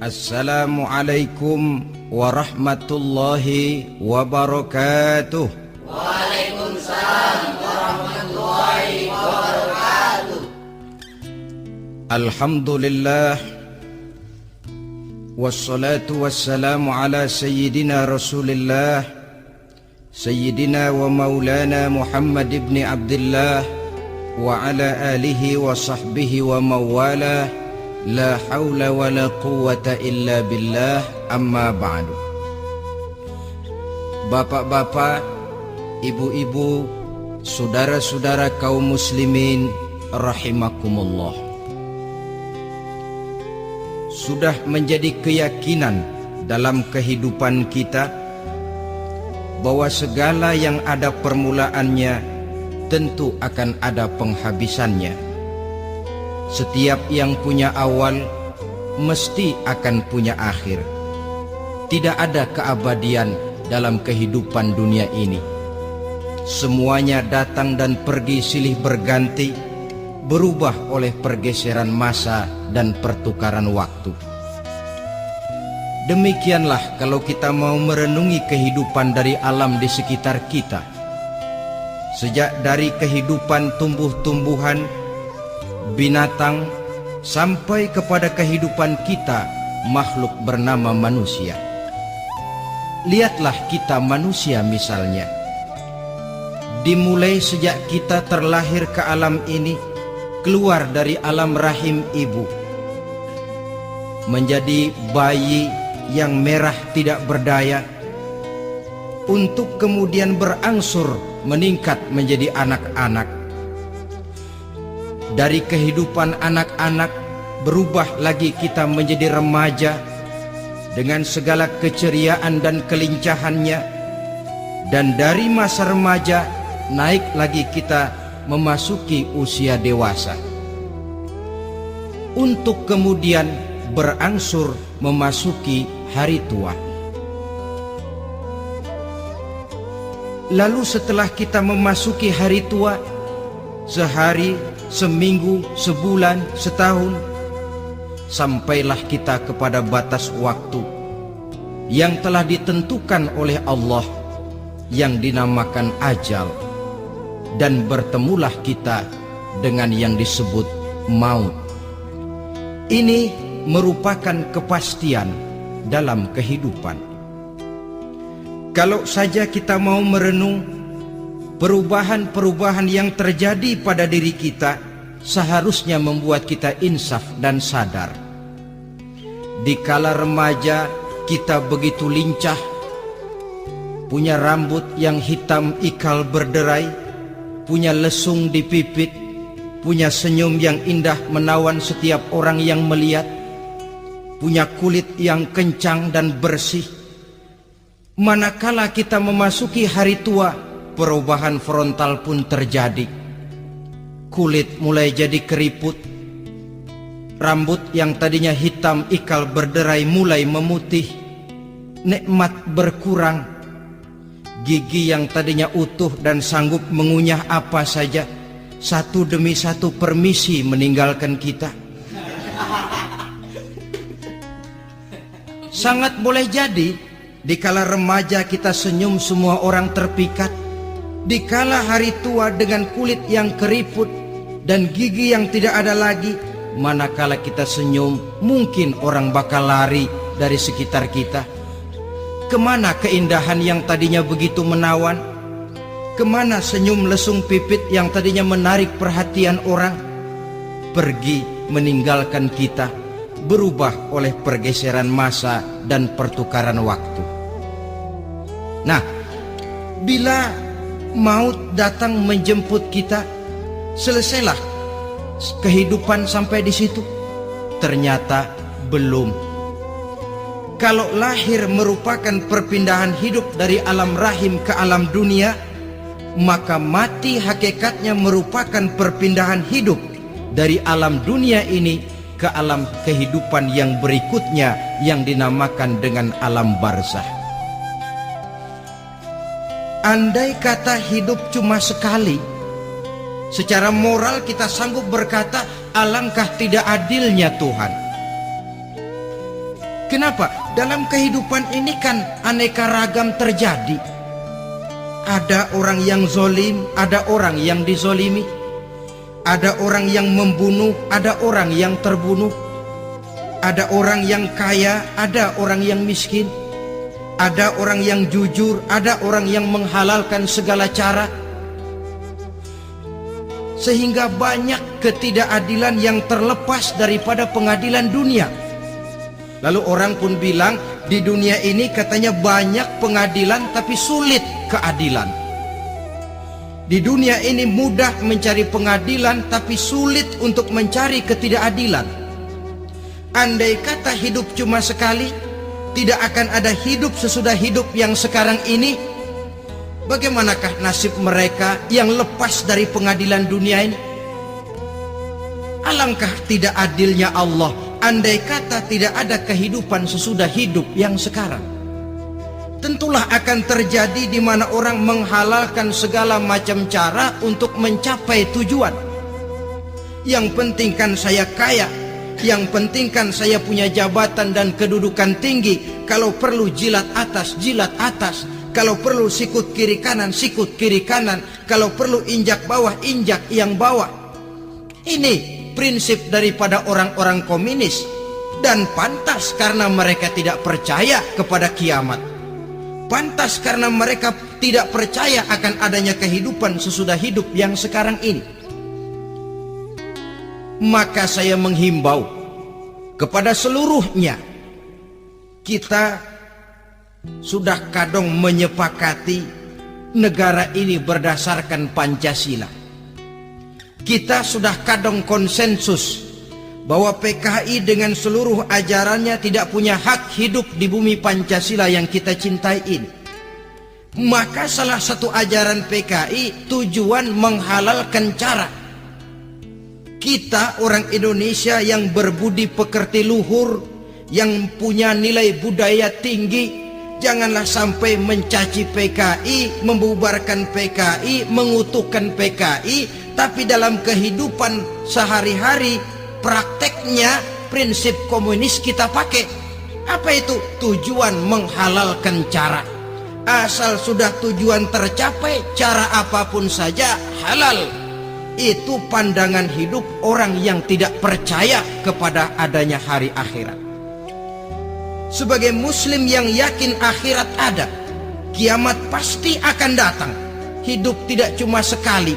Assalamualaikum warahmatullahi wabarakatuh. Waalaikumsalam warahmatullahi wabarakatuh. Alhamdulillah, wassalatu wassalamu ala sayyidina Rasulillah, sayyidina wa maulana Muhammad ibn Abdullah wa ala alihi wa sahbihi wa mawalah. La haula wa la quwwata illa billah, amma ba'du. Bapak-bapak, ibu-ibu, saudara-saudara kaum muslimin rahimakumullah. Sudah menjadi keyakinan dalam kehidupan kita bahwa segala yang ada permulaannya tentu akan ada penghabisannya. Setiap yang punya awal mesti akan punya akhir. Tidak ada keabadian dalam kehidupan dunia ini. Semuanya datang dan pergi silih berganti, berubah oleh pergeseran masa dan pertukaran waktu. Demikianlah kalau kita mau merenungi kehidupan dari alam di sekitar kita. Sejak dari kehidupan tumbuh-tumbuhan, binatang, sampai kepada kehidupan kita, makhluk bernama manusia. Lihatlah kita manusia misalnya. Dimulai sejak kita terlahir ke alam ini, keluar dari alam rahim ibu, menjadi bayi yang merah tidak berdaya, untuk kemudian berangsur meningkat menjadi anak-anak. Dari kehidupan anak-anak berubah lagi kita menjadi remaja dengan segala keceriaan dan kelincahannya. Dan dari masa remaja naik lagi kita memasuki usia dewasa, untuk kemudian berangsur memasuki hari tua. Lalu setelah kita memasuki hari tua, sehari, seminggu, sebulan, setahun, sampailah kita kepada batas waktu yang telah ditentukan oleh Allah, yang dinamakan ajal, dan bertemulah kita dengan yang disebut maut. Ini merupakan kepastian dalam kehidupan. Kalau saja kita mau merenung perubahan-perubahan yang terjadi pada diri kita, seharusnya membuat kita insaf dan sadar. Di kala remaja kita begitu lincah, punya rambut yang hitam ikal berderai, punya lesung di pipit, punya senyum yang indah menawan setiap orang yang melihat, punya kulit yang kencang dan bersih. Manakala kita memasuki hari tua, perubahan frontal pun terjadi. Kulit mulai jadi keriput, rambut yang tadinya hitam ikal berderai mulai memutih, nikmat berkurang, gigi yang tadinya utuh dan sanggup mengunyah apa saja, satu demi satu permisi meninggalkan kita. Sangat boleh jadi dikala remaja kita senyum semua orang terpikat. Dikala hari tua dengan kulit yang keriput dan gigi yang tidak ada lagi, manakala kita senyum mungkin orang bakal lari dari sekitar kita. Kemana keindahan yang tadinya begitu menawan? Kemana senyum lesung pipit yang tadinya menarik perhatian orang? Pergi meninggalkan kita, berubah oleh pergeseran masa dan pertukaran waktu. Nah, bila maut datang menjemput kita, selesailah kehidupan sampai di situ? Ternyata belum. Kalau lahir merupakan perpindahan hidup dari alam rahim ke alam dunia, maka mati hakikatnya merupakan perpindahan hidup dari alam dunia ini ke alam kehidupan yang berikutnya, yang dinamakan dengan alam barzakh. Andai kata hidup cuma sekali, secara moral kita sanggup berkata, alangkah tidak adilnya Tuhan. Kenapa? Dalam kehidupan ini kan aneka ragam terjadi. Ada orang yang zolim, ada orang yang dizolimi. Ada orang yang membunuh, ada orang yang terbunuh. Ada orang yang kaya, ada orang yang miskin. Ada orang yang jujur, ada orang yang menghalalkan segala cara. Sehingga banyak ketidakadilan yang terlepas daripada pengadilan dunia. Lalu orang pun bilang, di dunia ini katanya banyak pengadilan tapi sulit keadilan. Di dunia ini mudah mencari pengadilan tapi sulit untuk mencari ketidakadilan. Andai kata hidup cuma sekali, tidak akan ada hidup sesudah hidup yang sekarang ini. Bagaimanakah nasib mereka yang lepas dari pengadilan dunia ini? Alangkah tidak adilnya Allah, andai kata tidak ada kehidupan sesudah hidup yang sekarang. Tentulah akan terjadi di mana orang menghalalkan segala macam cara untuk mencapai tujuan. Yang penting kan saya kaya, yang penting kan saya punya jabatan dan kedudukan tinggi. Kalau perlu jilat atas, jilat atas. Kalau perlu sikut kiri kanan, sikut kiri kanan. Kalau perlu injak bawah, injak yang bawah. Ini prinsip daripada orang-orang komunis. Dan pantas karena mereka tidak percaya kepada kiamat. Pantas karena mereka tidak percaya akan adanya kehidupan sesudah hidup yang sekarang ini. Maka saya menghimbau kepada seluruhnya, kita sudah kadung menyepakati negara ini berdasarkan Pancasila. Kita sudah kadung konsensus bahwa PKI dengan seluruh ajarannya tidak punya hak hidup di bumi Pancasila yang kita cintai ini. Maka salah satu ajaran PKI tujuan menghalalkan cara. Kita orang Indonesia yang berbudi pekerti luhur, yang punya nilai budaya tinggi, janganlah sampai mencaci PKI, membubarkan PKI, mengutukkan PKI, tapi dalam kehidupan sehari-hari prakteknya prinsip komunis kita pakai. Apa itu? Tujuan menghalalkan cara. Asal sudah tujuan tercapai, cara apapun saja halal. Itu pandangan hidup orang yang tidak percaya kepada adanya hari akhirat. Sebagai muslim yang yakin akhirat ada, kiamat pasti akan datang. Hidup tidak cuma sekali.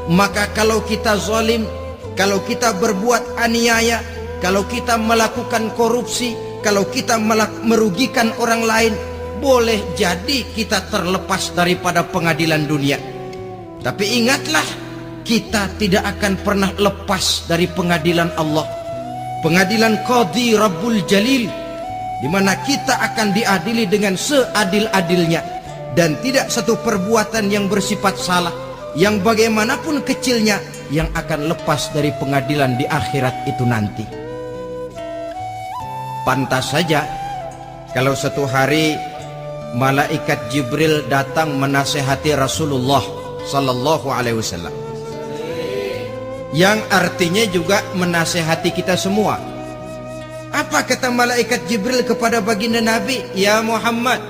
Maka kalau kita zalim, kalau kita berbuat aniaya, kalau kita melakukan korupsi, kalau kita merugikan orang lain, boleh jadi kita terlepas daripada pengadilan dunia. Tapi ingatlah, kita tidak akan pernah lepas dari pengadilan Allah, pengadilan Qadhi Rabbul Jalil, di mana kita akan diadili dengan seadil-adilnya, dan tidak satu perbuatan yang bersifat salah, yang bagaimanapun kecilnya, yang akan lepas dari pengadilan di akhirat itu nanti. Pantas saja kalau satu hari malaikat Jibril datang menasehati Rasulullah sallallahu alaihi wasallam, yang artinya juga menasehati kita semua. Apa kata malaikat Jibril kepada baginda Nabi? Ya Muhammad,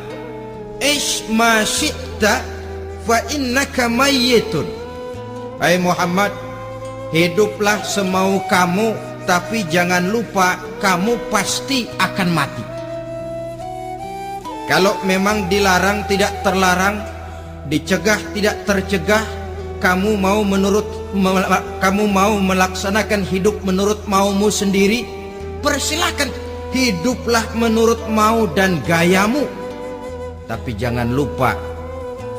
ish ma syi'ta fa innaka mayyitun. Hai Muhammad, hiduplah semau kamu, tapi jangan lupa kamu pasti akan mati. Kalau memang dilarang tidak terlarang, dicegah tidak tercegah, kamu mau melaksanakan hidup menurut maumu sendiri, persilakan, hiduplah menurut mau dan gayamu. Tapi jangan lupa,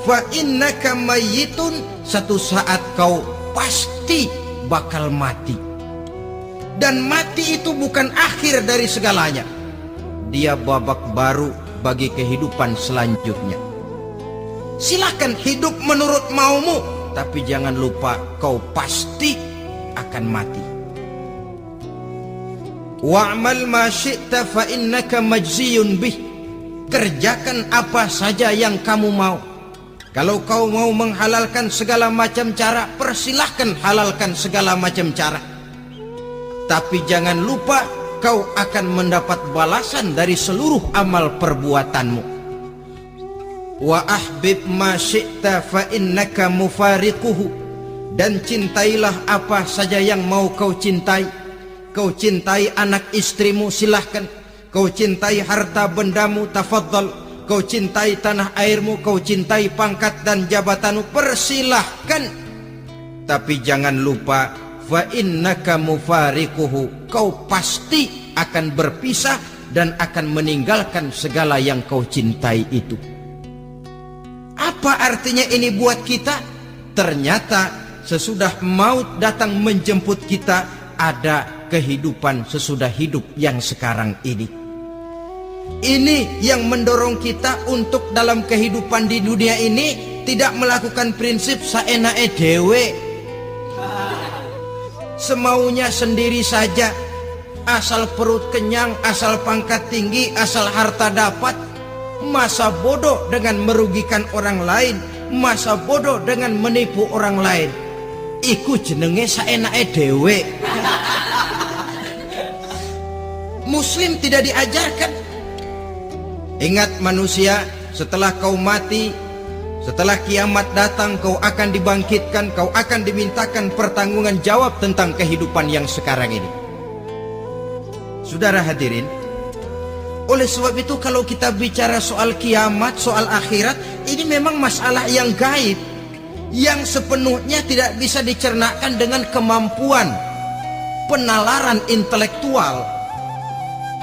fa innaka mayyitun, satu saat kau pasti bakal mati. Dan mati itu bukan akhir dari segalanya, dia babak baru bagi kehidupan selanjutnya. Silakan hidup menurut maumu, tapi jangan lupa kau pasti akan mati. Wa'mal ma syi'ta fa innaka majziyun bih. Kerjakan apa saja yang kamu mau. Kalau kau mau menghalalkan segala macam cara, persilahkan halalkan segala macam cara. Tapi jangan lupa kau akan mendapat balasan dari seluruh amal perbuatanmu. Wa ahbib ma syi'ta fa innaka mufariquhu, dan cintailah apa saja yang mau kau cintai. Kau cintai anak istrimu, silahkan. Kau cintai harta bendamu, tafadhal. Kau cintai tanah airmu, kau cintai pangkat dan jabatanmu, persilahkan. Tapi jangan lupa, fa innaka mufariquhu, kau pasti akan berpisah dan akan meninggalkan segala yang kau cintai itu. Apa artinya ini buat kita? Ternyata sesudah maut datang menjemput kita, ada kehidupan sesudah hidup yang sekarang ini. Ini yang mendorong kita untuk dalam kehidupan di dunia ini tidak melakukan prinsip saenake dewe, semaunya sendiri saja, asal perut kenyang, asal pangkat tinggi, asal harta dapat. Masa bodoh dengan merugikan orang lain, masa bodoh dengan menipu orang lain. Iku jenenge saenake dewe. Muslim tidak diajarkan. Ingat manusia, setelah kau mati, setelah kiamat datang, kau akan dibangkitkan, kau akan dimintakan pertanggungan jawab tentang kehidupan yang sekarang ini. Saudara hadirin, oleh sebab itu kalau kita bicara soal kiamat, soal akhirat, ini memang masalah yang gaib, yang sepenuhnya tidak bisa dicernakan dengan kemampuan penalaran intelektual.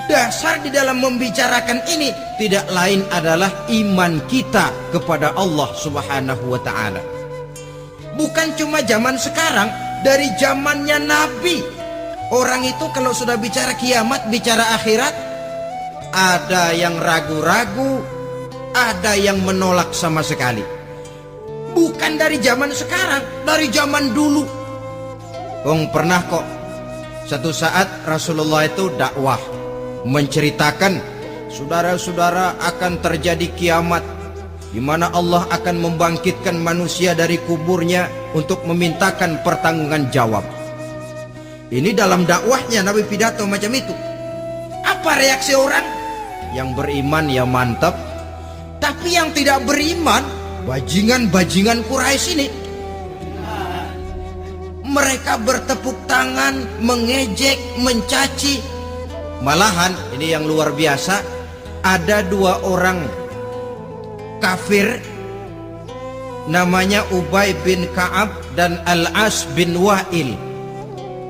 Dasar di dalam membicarakan ini tidak lain adalah iman kita kepada Allah Subhanahu wa ta'ala. Bukan cuma zaman sekarang, dari zamannya Nabi, orang itu kalau sudah bicara kiamat, bicara akhirat, ada yang ragu-ragu, ada yang menolak sama sekali. Bukan dari zaman sekarang, dari zaman dulu. Pernah kok satu saat Rasulullah itu dakwah, menceritakan, saudara-saudara, akan terjadi kiamat, di mana Allah akan membangkitkan manusia dari kuburnya untuk memintakan pertanggungan jawab. Ini dalam dakwahnya Nabi pidato macam itu. Apa reaksi orang? Yang beriman ya mantap, tapi yang tidak beriman, bajingan-bajingan Quraisy ini, mereka bertepuk tangan, mengejek, mencaci. Malahan ini yang luar biasa, ada dua orang kafir, namanya Ubay bin Ka'ab dan Al-As bin Wa'il.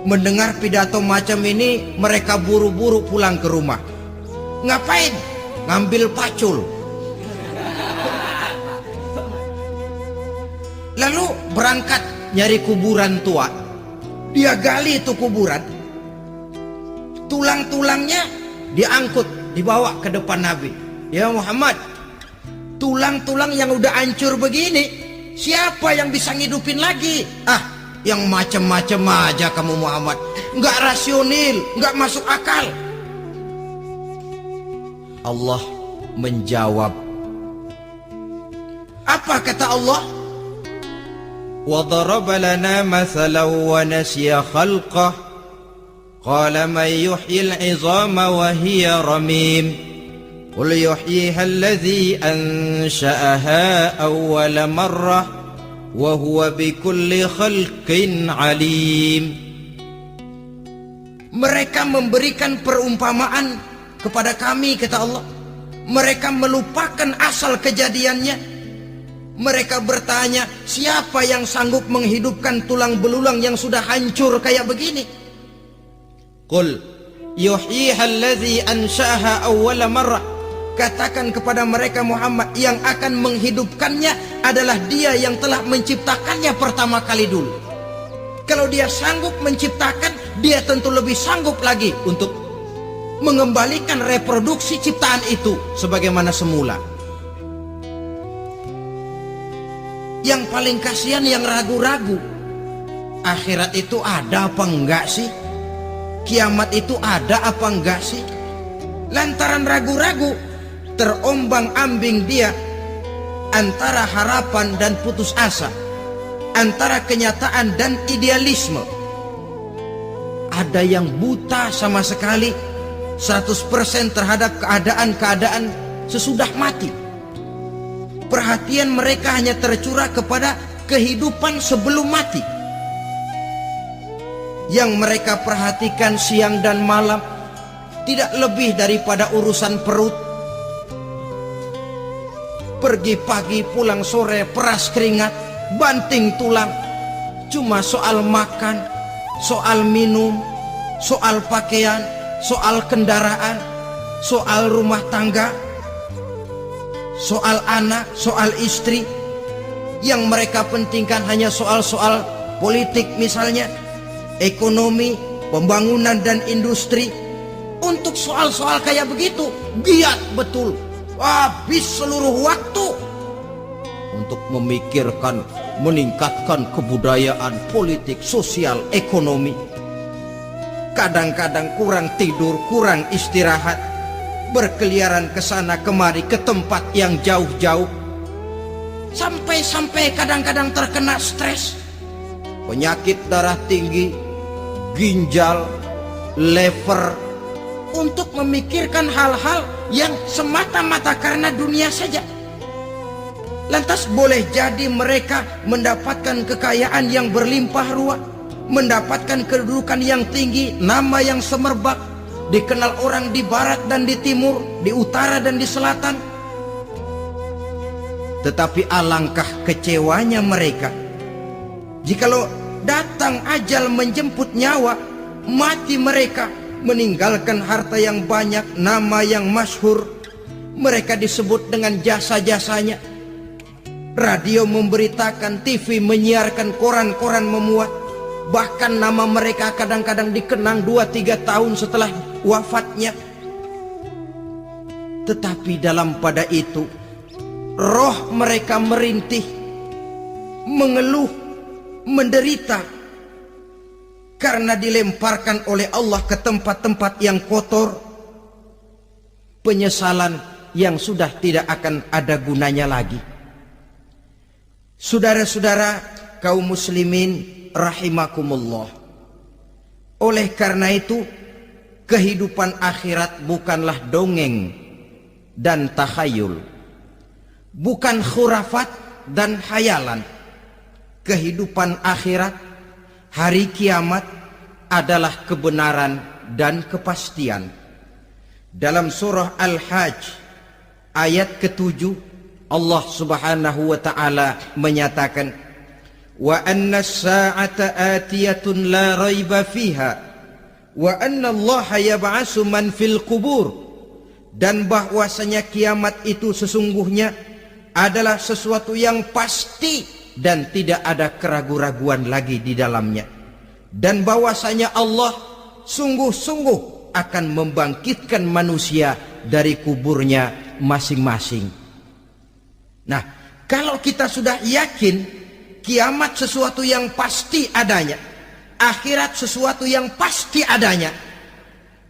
Mendengar pidato macam ini, mereka buru-buru pulang ke rumah. Ngapain? Ngambil pacul. Lalu berangkat nyari kuburan tua. Dia gali itu kuburan, tulang-tulangnya diangkut, dibawa ke depan Nabi. Ya Muhammad, tulang-tulang yang udah hancur begini, siapa yang bisa ngidupin lagi? Yang macam-macam aja kamu Muhammad, nggak rasional, nggak masuk akal. Allah menjawab. Apa kata Allah? وَضَرَبَ لَنَا مَثَلًا وَنَسِيَ خَلْقَهُ قَالَ مَنْ يُحْيِي الْعِظَامَ وَهِيَ رَمِيمٌ قُلْ يُحْيِيهَا الَّذِي أَنْشَأَهَا أَوَّلَ مَرَّةٍ وَهُوَ بِكُلِّ خَلْقٍ عَلِيمٌ. Mereka memberikan perumpamaan kepada kami, kata Allah. Mereka melupakan asal kejadiannya. Mereka bertanya, siapa yang sanggup menghidupkan tulang belulang yang sudah hancur kayak begini? Qul yuhyiha allazi ansha'aha awwala marrah. Katakan kepada mereka Muhammad, yang akan menghidupkannya adalah Dia yang telah menciptakannya pertama kali dulu. Kalau Dia sanggup menciptakan, Dia tentu lebih sanggup lagi untuk mengembalikan reproduksi ciptaan itu sebagaimana semula. Yang paling kasihan yang ragu-ragu. Akhirat itu ada apa enggak sih? Kiamat itu ada apa enggak sih? Lantaran ragu-ragu, terombang-ambing dia antara harapan dan putus asa, antara kenyataan dan idealisme. Ada yang buta sama sekali, 100% terhadap keadaan-keadaan sesudah mati. Perhatian mereka hanya tercurah kepada kehidupan sebelum mati. Yang mereka perhatikan siang dan malam tidak lebih daripada urusan perut. Pergi pagi pulang sore, peras keringat, banting tulang. Cuma soal makan, soal minum, soal pakaian, soal kendaraan, soal rumah tangga, soal anak, soal istri. Yang mereka pentingkan hanya soal-soal politik misalnya, ekonomi, pembangunan dan industri. Untuk soal-soal kayak begitu giat betul, habis seluruh waktu untuk memikirkan meningkatkan kebudayaan, politik, sosial, ekonomi. Kadang-kadang kurang tidur, kurang istirahat, berkeliaran ke sana kemari ke tempat yang jauh-jauh, sampai kadang-kadang terkena stres, penyakit darah tinggi, ginjal, lever, untuk memikirkan hal-hal yang semata-mata karena dunia saja. Lantas boleh jadi mereka mendapatkan kekayaan yang berlimpah ruah, mendapatkan kedudukan yang tinggi, nama yang semerbak, dikenal orang di barat dan di timur, di utara dan di selatan. Tetapi alangkah kecewanya mereka jikalau datang ajal menjemput nyawa, mati mereka, meninggalkan harta yang banyak, nama yang masyhur. Mereka disebut dengan jasa-jasanya. Radio memberitakan, TV menyiarkan, koran-koran memuat. Bahkan nama mereka kadang-kadang dikenang 2-3 tahun setelah wafatnya. Tetapi dalam pada itu, roh mereka merintih, mengeluh, menderita, karena dilemparkan oleh Allah ke tempat-tempat yang kotor, penyesalan yang sudah tidak akan ada gunanya lagi. Saudara-saudara kaum muslimin rahimakumullah, oleh karena itu kehidupan akhirat bukanlah dongeng dan takhayul, bukan khurafat dan hayalan. Kehidupan akhirat, hari kiamat adalah kebenaran dan kepastian. Dalam surah Al-Hajj ayat ke-7, Allah Subhanahu wa taala menyatakan, wa anna as-sa'ata atiyatun la raiba fiha wa anna Allah yab'atsu man fil qubur, dan bahwasanya kiamat itu sesungguhnya adalah sesuatu yang pasti dan tidak ada keraguan-raguan lagi di dalamnya, dan bahwasanya Allah sungguh-sungguh akan membangkitkan manusia dari kuburnya masing-masing. Nah, kalau kita sudah yakin kiamat sesuatu yang pasti adanya, akhirat sesuatu yang pasti adanya,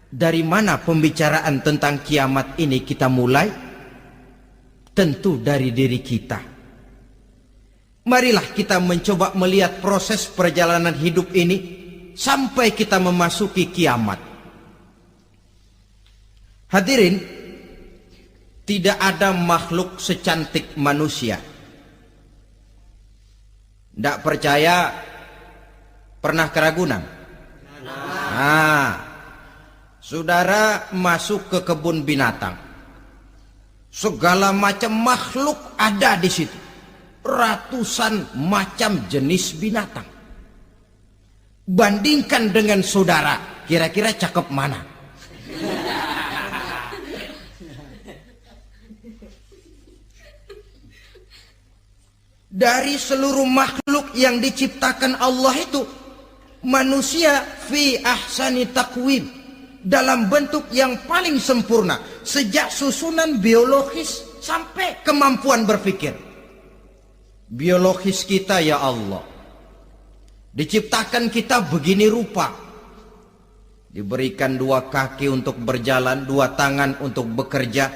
dari mana pembicaraan tentang kiamat ini kita mulai? Tentu dari diri kita. Marilah kita mencoba melihat proses perjalanan hidup ini sampai kita memasuki kiamat. Hadirin, tidak ada makhluk secantik manusia. Tidak percaya, pernah keragunan? Nah, saudara masuk ke kebun binatang, segala macam makhluk ada di situ. Ratusan macam jenis binatang. Bandingkan dengan saudara, kira-kira cakep mana? Dari seluruh makhluk yang diciptakan Allah itu, manusia fi ahsani taqwim, dalam bentuk yang paling sempurna, sejak susunan biologis sampai kemampuan berpikir. Biologis kita, ya Allah, diciptakan kita begini rupa, diberikan 2 kaki untuk berjalan, 2 tangan untuk bekerja,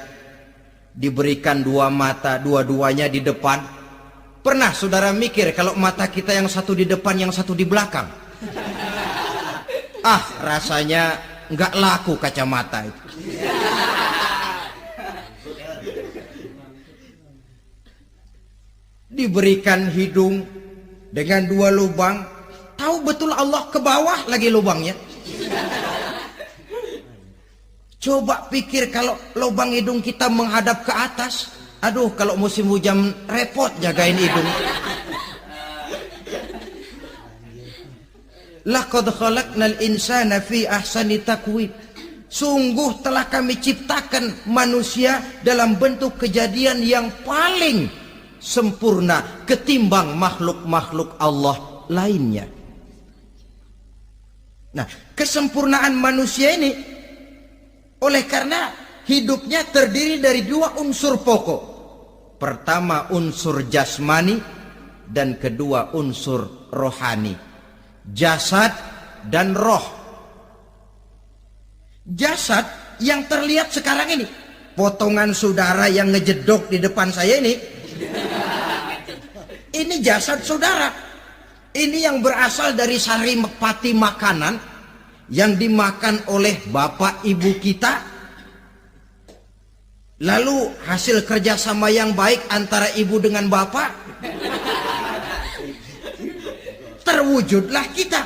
diberikan 2 mata, dua-duanya di depan. Pernah saudara mikir kalau mata kita yang satu di depan, yang satu di belakang? Rasanya nggak laku kacamata itu. Diberikan hidung dengan 2 lubang, tahu betul Allah ke bawah lagi lubangnya. Coba pikir kalau lubang hidung kita menghadap ke atas. Aduh, kalau musim hujan repot jagain hidung. Laqad khalaqnal insana fi ahsani taqwim. Sungguh telah kami ciptakan manusia dalam bentuk kejadian yang paling sempurna ketimbang makhluk-makhluk Allah lainnya. Nah, kesempurnaan manusia ini oleh karena hidupnya terdiri dari 2 unsur pokok. Pertama unsur jasmani dan kedua unsur rohani. Jasad dan roh. Jasad yang terlihat sekarang ini, potongan saudara yang ngejedok di depan saya ini jasad saudara. Ini yang berasal dari sari pati makanan yang dimakan oleh bapak ibu kita. Lalu hasil kerjasama yang baik antara ibu dengan bapak, terwujudlah kita.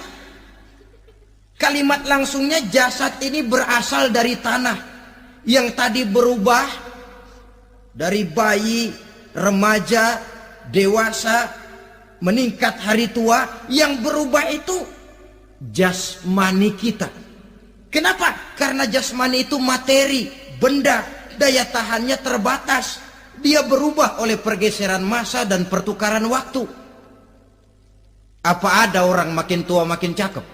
Kalimat langsungnya jasad ini berasal dari tanah yang tadi berubah dari bayi, remaja, dewasa, meningkat hari tua. Yang berubah itu jasmani kita. Kenapa? Karena jasmani itu materi, benda, daya tahannya terbatas. Dia berubah oleh pergeseran masa dan pertukaran waktu. Apa ada orang makin tua makin cakep?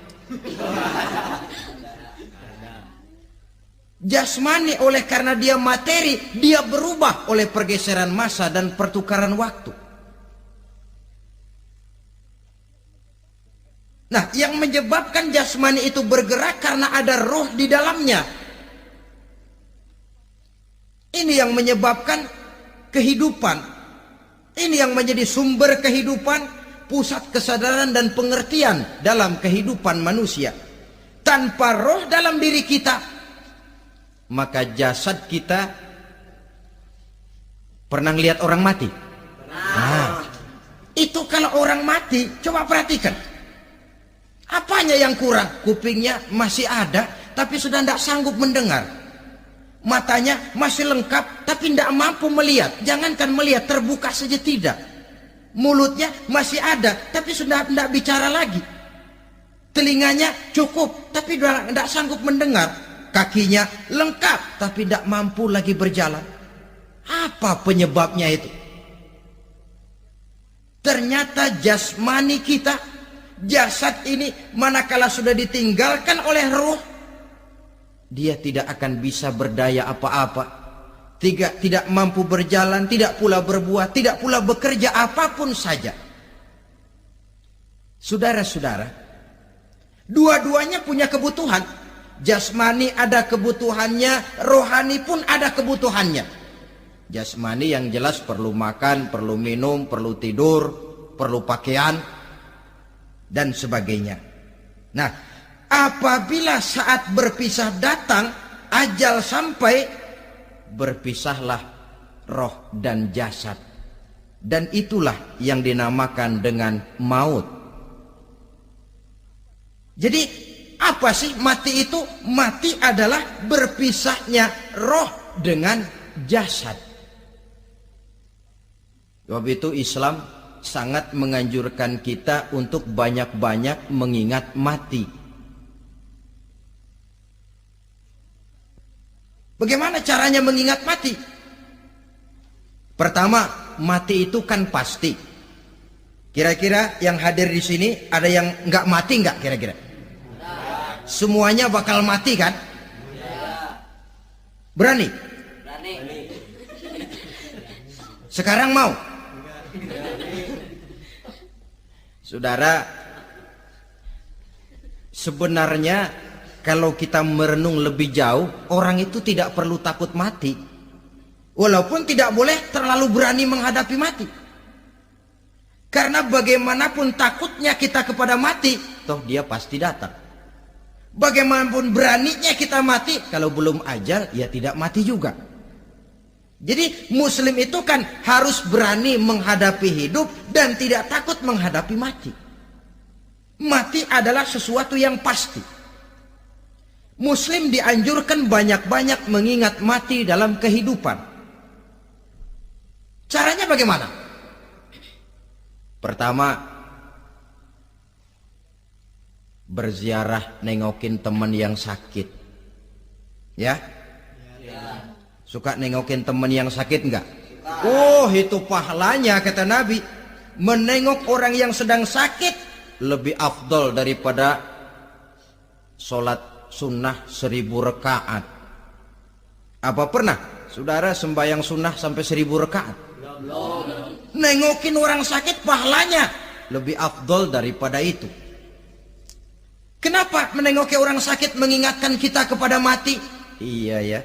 Jasmani oleh karena dia materi, dia berubah oleh pergeseran masa dan pertukaran waktu. Nah, yang menyebabkan jasmani itu bergerak karena ada roh di dalamnya. Ini yang menyebabkan kehidupan. Ini yang menjadi sumber kehidupan, pusat kesadaran dan pengertian dalam kehidupan manusia. Tanpa roh dalam diri kita, maka jasad kita pernah lihat orang mati? Nah, itu kalau orang mati, coba perhatikan. Apanya yang kurang? Kupingnya masih ada, tapi sudah tidak sanggup mendengar. Matanya masih lengkap, tapi tidak mampu melihat. Jangankan melihat, terbuka saja tidak. Mulutnya masih ada, tapi sudah tidak bicara lagi. Telinganya cukup, tapi sudah tidak sanggup mendengar. Kakinya lengkap, tapi tidak mampu lagi berjalan. Apa penyebabnya itu? Ternyata jasmani kita, jasad ini manakala sudah ditinggalkan oleh ruh, dia tidak akan bisa berdaya apa-apa, tidak mampu berjalan, tidak pula berbuat, tidak pula bekerja apapun saja. Saudara-saudara, dua-duanya punya kebutuhan. Jasmani ada kebutuhannya, rohani pun ada kebutuhannya. Jasmani yang jelas perlu makan, perlu minum, perlu tidur, perlu pakaian, dan sebagainya. Nah, apabila saat berpisah datang, ajal sampai, berpisahlah roh dan jasad. Dan itulah yang dinamakan dengan maut. Jadi, apa sih mati itu? Mati adalah berpisahnya roh dengan jasad. Sebab itu Islam sangat menganjurkan kita untuk banyak-banyak mengingat mati. Bagaimana caranya mengingat mati? Pertama, mati itu kan pasti. Kira-kira yang hadir di sini ada yang nggak mati nggak kira-kira? Semuanya bakal mati kan? Berani? Berani. Sekarang mau? Saudara, sebenarnya kalau kita merenung lebih jauh, orang itu tidak perlu takut mati. Walaupun tidak boleh terlalu berani menghadapi mati. Karena bagaimanapun takutnya kita kepada mati, toh dia pasti datang. Bagaimanapun beraninya kita mati, kalau belum ajal ya tidak mati juga. Jadi muslim itu kan harus berani menghadapi hidup dan tidak takut menghadapi mati. Mati adalah sesuatu yang pasti. Muslim dianjurkan banyak-banyak mengingat mati dalam kehidupan. Caranya bagaimana? Pertama, berziarah, nengokin teman yang sakit. Ya? Suka nengokin teman yang sakit enggak? Oh, itu pahalanya kata Nabi. Menengok orang yang sedang sakit lebih afdol daripada sholat sunnah 1000 rakaat. Apa pernah saudara sembahyang sunnah sampai 1000 rakaat? Nengokin orang sakit pahalanya lebih afdol daripada itu. Kenapa menengoki orang sakit mengingatkan kita kepada mati? Iya ya,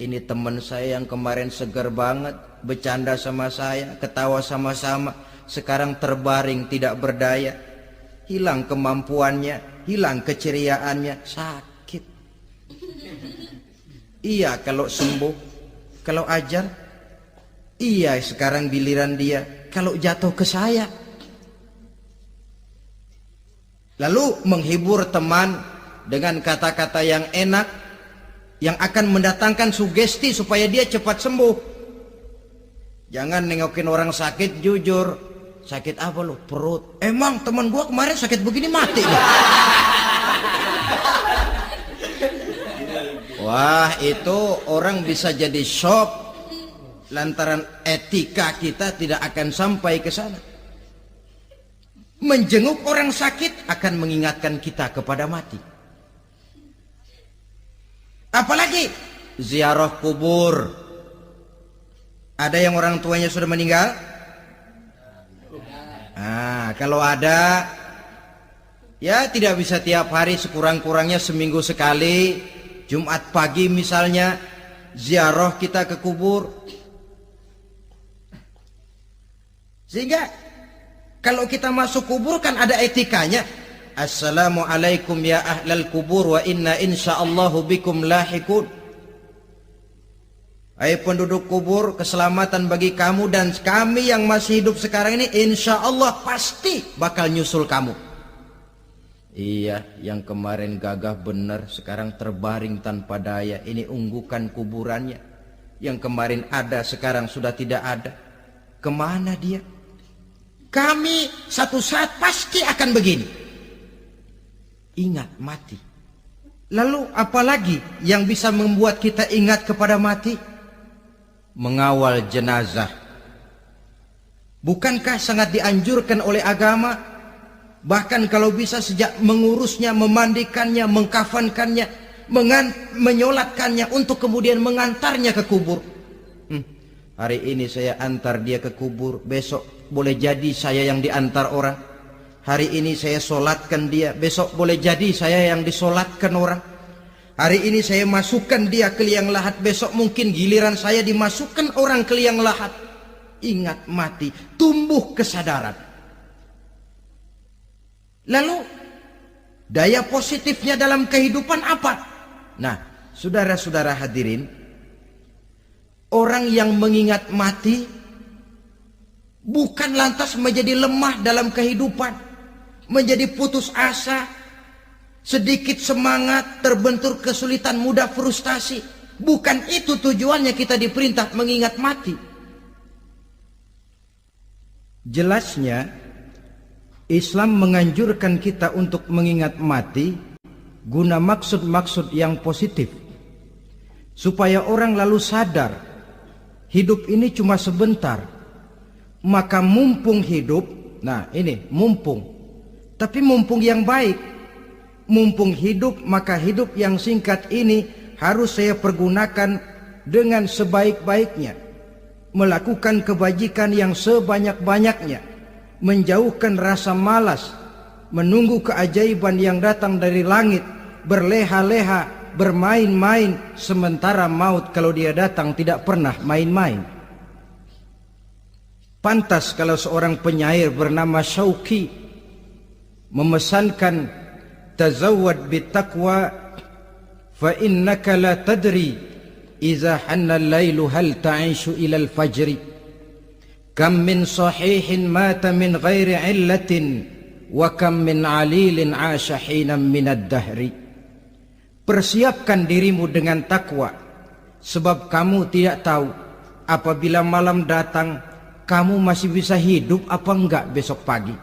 ini teman saya yang kemarin segar banget, bercanda sama saya, ketawa sama-sama, sekarang terbaring tidak berdaya, hilang kemampuannya, hilang keceriaannya, sakit. Iya kalau sembuh, kalau ajal, iya sekarang giliran dia, kalau jatuh ke saya. Lalu menghibur teman dengan kata-kata yang enak, yang akan mendatangkan sugesti supaya dia cepat sembuh. Jangan nengokin orang sakit jujur. Sakit apa lu? Perut. Emang teman gua kemarin sakit begini mati nih. Wah, itu orang bisa jadi shock lantaran etika kita tidak akan sampai ke sana. Menjenguk orang sakit akan mengingatkan kita kepada mati. Apalagi ziarah kubur. Ada yang orang tuanya sudah meninggal? Kalau ada, ya tidak bisa tiap hari, sekurang-kurangnya seminggu sekali. Jumat pagi misalnya ziarah kita ke kubur. Sehingga kalau kita masuk kubur kan ada etikanya. Assalamualaikum ya ahlal kubur wa inna insyaallahu bikum lahikun. Hai penduduk kubur, keselamatan bagi kamu dan kami yang masih hidup sekarang ini insyaallah pasti bakal nyusul kamu. Iya, yang kemarin gagah benar sekarang terbaring tanpa daya. Ini unggukan kuburannya. Yang kemarin ada sekarang sudah tidak ada. Kemana dia? Kami satu saat pasti akan begini. Ingat mati. Lalu apalagi yang bisa membuat kita ingat kepada mati? Mengawal jenazah. Bukankah sangat dianjurkan oleh agama? Bahkan kalau bisa sejak mengurusnya, memandikannya, mengkafankannya, menyolatkannya untuk kemudian mengantarnya ke kubur. Hari ini saya antar dia ke kubur, besok boleh jadi saya yang diantar orang. Hari ini saya solatkan dia, besok boleh jadi saya yang disolatkan orang. Hari ini saya masukkan dia ke liang lahat, besok mungkin giliran saya dimasukkan orang ke liang lahat. Ingat mati, tumbuh kesadaran. Lalu daya positifnya dalam kehidupan apa? Nah, saudara-saudara hadirin, orang yang mengingat mati bukan lantas menjadi lemah dalam kehidupan, menjadi putus asa, sedikit semangat, terbentur kesulitan, mudah frustasi. Bukan itu tujuannya kita diperintah mengingat mati. Jelasnya Islam menganjurkan kita untuk mengingat mati guna maksud-maksud yang positif, supaya orang lalu sadar hidup ini cuma sebentar. Maka mumpung hidup, nah ini mumpung, tapi mumpung yang baik. Mumpung hidup, maka hidup yang singkat ini harus saya pergunakan dengan sebaik-baiknya, melakukan kebajikan yang sebanyak-banyaknya, menjauhkan rasa malas, menunggu keajaiban yang datang dari langit, berleha-leha, bermain-main, sementara maut kalau dia datang tidak pernah main-main. Pantas kalau seorang penyair bernama Syauqi memesankan tazawwad bittaqwa fa innaka la tadri idza hanna al-lailu hal ta'ishu ila al-fajri kam min sahihin mata min ghairi illatin wa kam min alilin 'asha hinan min ad-dahri. Persiapkan dirimu dengan takwa, sebab kamu tidak tahu apabila malam datang kamu masih bisa hidup apa enggak besok pagi.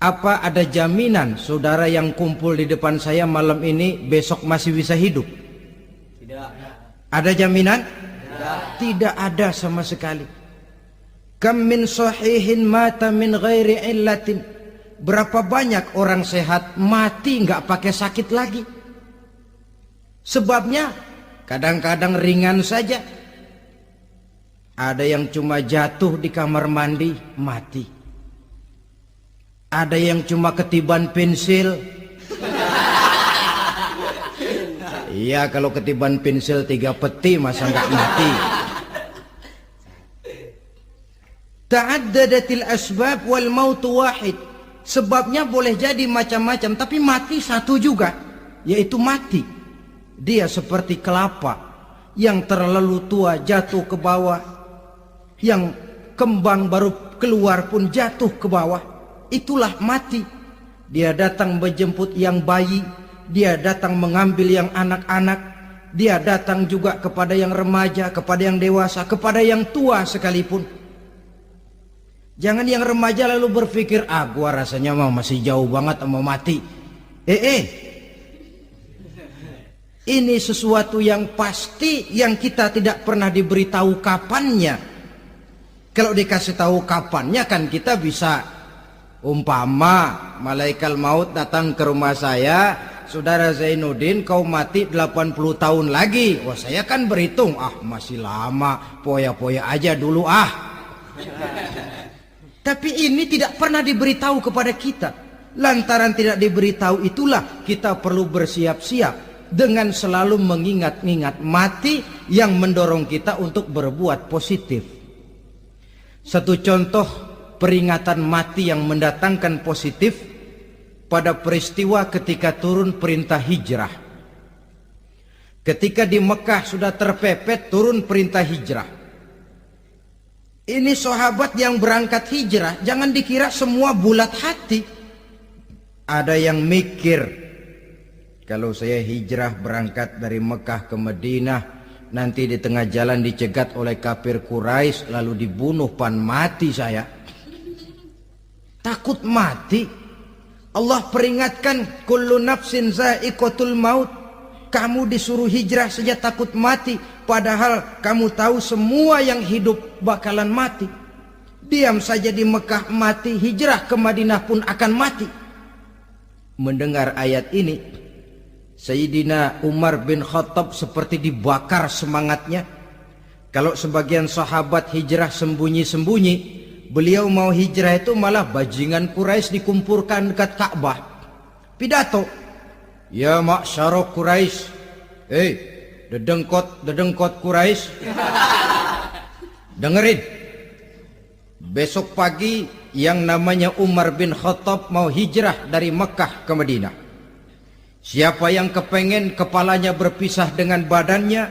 Apa ada jaminan saudara yang kumpul di depan saya malam ini besok masih bisa hidup? Tidak. Ada jaminan? Tidak. Tidak ada sama sekali. Kam min sahihin mata min ghairi illatin. Berapa banyak orang sehat mati nggak pakai sakit lagi. Sebabnya kadang-kadang ringan saja. Ada yang cuma jatuh di kamar mandi mati. Ada yang cuma ketiban pensil. Iya, kalau ketiban pensil 3 peti masa nggak mati. Ta'addadatil asbab wal mautu wahid. Sebabnya boleh jadi macam-macam, tapi mati satu juga, yaitu mati. Dia seperti kelapa yang terlalu tua jatuh ke bawah, yang kembang baru keluar pun jatuh ke bawah. Itulah mati. Dia datang menjemput yang bayi, dia datang mengambil yang anak-anak, dia datang juga kepada yang remaja, kepada yang dewasa, kepada yang tua sekalipun. Jangan yang remaja lalu berpikir, gua rasanya masih jauh banget mau mati. Ini sesuatu yang pasti yang kita tidak pernah diberitahu kapannya. Kalau dikasih tahu kapannya kan kita bisa, umpama malaikat maut datang ke rumah saya, saudara Zainuddin kau mati 80 tahun lagi. Wah, saya kan berhitung, masih lama, poya-poya aja dulu . Tapi ini tidak pernah diberitahu kepada kita. Lantaran tidak diberitahu itulah kita perlu bersiap-siap dengan selalu mengingat-ingat mati yang mendorong kita untuk berbuat positif. Satu contoh peringatan mati yang mendatangkan positif pada peristiwa ketika turun perintah hijrah. Ketika di Mekah sudah terpepet turun perintah hijrah. Ini sahabat yang berangkat hijrah, jangan dikira semua bulat hati. Ada yang mikir, kalau saya hijrah berangkat dari Mekah ke Madinah, nanti di tengah jalan dicegat oleh kafir Quraisy lalu dibunuh, mati saya. Takut mati. Allah peringatkan, kullu nafsin za'iqatul maut. Kamu disuruh hijrah saja takut mati, padahal kamu tahu semua yang hidup bakalan mati. Diam saja di Mekah mati, hijrah ke Madinah pun akan mati. Mendengar ayat ini, Sayyidina Umar bin Khattab seperti dibakar semangatnya. Kalau sebagian sahabat hijrah sembunyi-sembunyi, beliau mau hijrah itu malah bajingan Quraisy dikumpulkan dekat Ka'bah. Pidato, ya ma'syarah Quraisy, dedengkot Quraisy, dengerin. Besok pagi yang namanya Umar bin Khattab mau hijrah dari Mekah ke Madinah. Siapa yang kepengen kepalanya berpisah dengan badannya,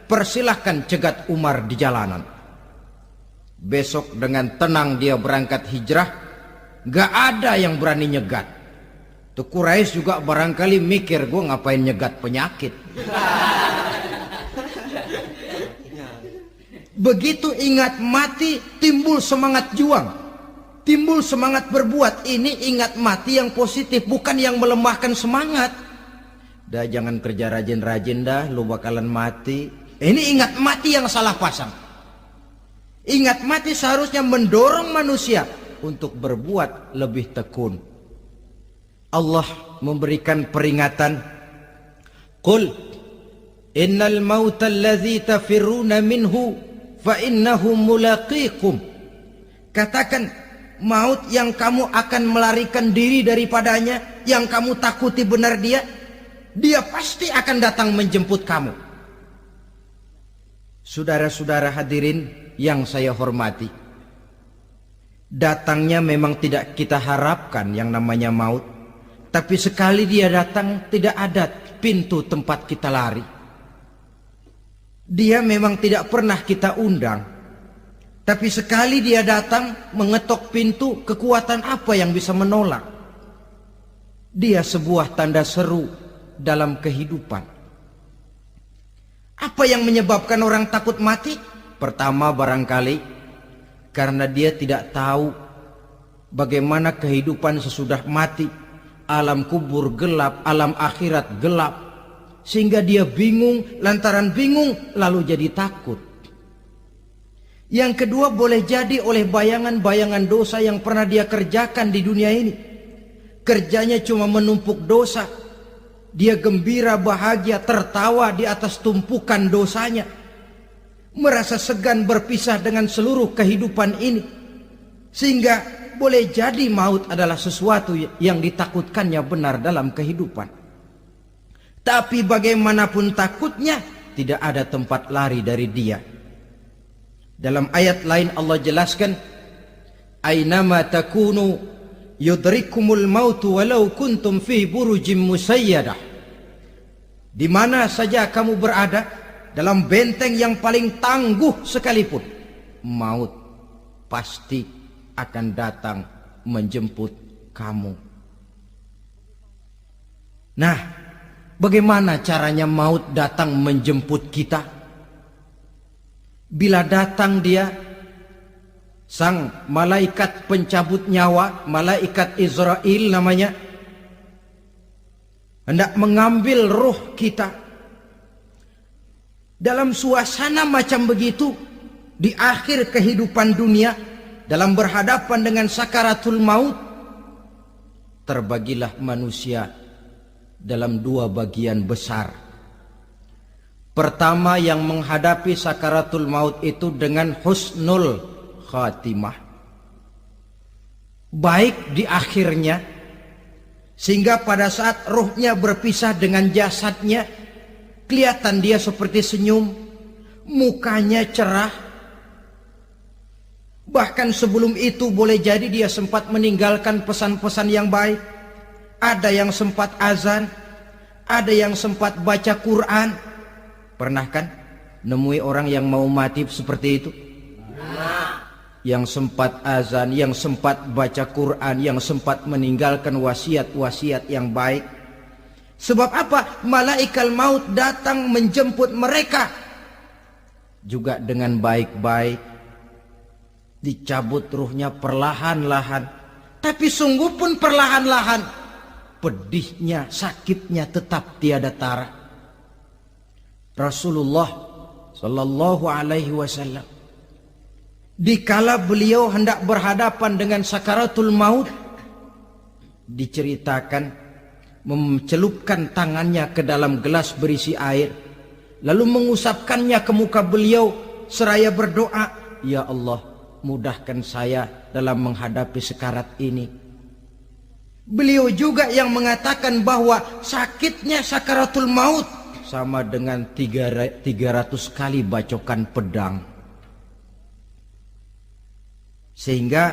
persilahkan cegat Umar di jalanan. Besok dengan tenang dia berangkat hijrah, gak ada yang berani nyegat. Tuh Quraisy juga barangkali mikir, gue ngapain nyegat penyakit. Begitu ingat mati, timbul semangat juang, timbul semangat berbuat. Ini ingat mati yang positif, bukan yang melemahkan semangat. Dah jangan kerja rajin-rajin dah, lu bakalan mati. Ini ingat mati yang salah pasang. Ingat mati seharusnya mendorong manusia untuk berbuat lebih tekun. Allah memberikan peringatan, qul innal mauta allazi tafirruna minhu fa innahu mulaqikum. Katakan, maut yang kamu akan melarikan diri daripadanya, yang kamu takuti benar dia pasti akan datang menjemput kamu. Saudara-saudara hadirin yang saya hormati, datangnya memang tidak kita harapkan yang namanya maut. Tapi sekali dia datang, tidak ada pintu tempat kita lari. Dia memang tidak pernah kita undang. Tapi sekali dia datang, mengetok pintu, kekuatan apa yang bisa menolak? Dia sebuah tanda seru dalam kehidupan. Apa yang menyebabkan orang takut mati? Pertama barangkali karena dia tidak tahu bagaimana kehidupan sesudah mati. Alam kubur gelap, alam akhirat gelap. Sehingga dia bingung, lantaran bingung lalu jadi takut. Yang kedua boleh jadi oleh bayangan-bayangan dosa yang pernah dia kerjakan di dunia ini. Kerjanya cuma menumpuk dosa. Dia gembira, bahagia, tertawa di atas tumpukan dosanya. Merasa segan berpisah dengan seluruh kehidupan ini. Sehingga boleh jadi maut adalah sesuatu yang ditakutkannya benar dalam kehidupan. Tapi bagaimanapun takutnya, tidak ada tempat lari dari dia. Dalam ayat lain Allah jelaskan, Aynama takunu yudrikumul mautu walau kuntum fi burujim musayyadah. Di mana saja kamu berada, dalam benteng yang paling tangguh sekalipun, maut pasti akan datang menjemput kamu. Nah, bagaimana caranya maut datang menjemput kita? Bila datang dia, sang malaikat pencabut nyawa, malaikat Israel namanya, hendak mengambil ruh kita. Dalam suasana macam begitu, di akhir kehidupan dunia, dalam berhadapan dengan sakaratul maut, terbagilah manusia dalam dua bagian besar. Pertama, yang menghadapi sakaratul maut itu dengan husnul khatimah, baik di akhirnya, sehingga pada saat ruhnya berpisah dengan jasadnya, kelihatan dia seperti senyum, mukanya cerah. Bahkan sebelum itu boleh jadi dia sempat meninggalkan pesan-pesan yang baik. Ada yang sempat azan, ada yang sempat baca Quran. Pernah kan nemui orang yang mau mati seperti itu? Yang sempat azan, yang sempat baca Quran, yang sempat meninggalkan wasiat-wasiat yang baik. Sebab apa? Malaikat maut datang menjemput mereka juga dengan baik-baik. Dicabut ruhnya perlahan-lahan, tapi sungguh pun perlahan-lahan. Pedihnya, sakitnya tetap tiada tara. Rasulullah Sallallahu Alaihi Wasallam, dikala beliau hendak berhadapan dengan sakaratul maut, diceritakan mencelupkan tangannya ke dalam gelas berisi air, lalu mengusapkannya ke muka beliau seraya berdoa, Ya Allah, mudahkan saya dalam menghadapi sekarat ini. Beliau juga yang mengatakan bahwa sakitnya sakaratul maut sama dengan 300 kali bacokan pedang. Sehingga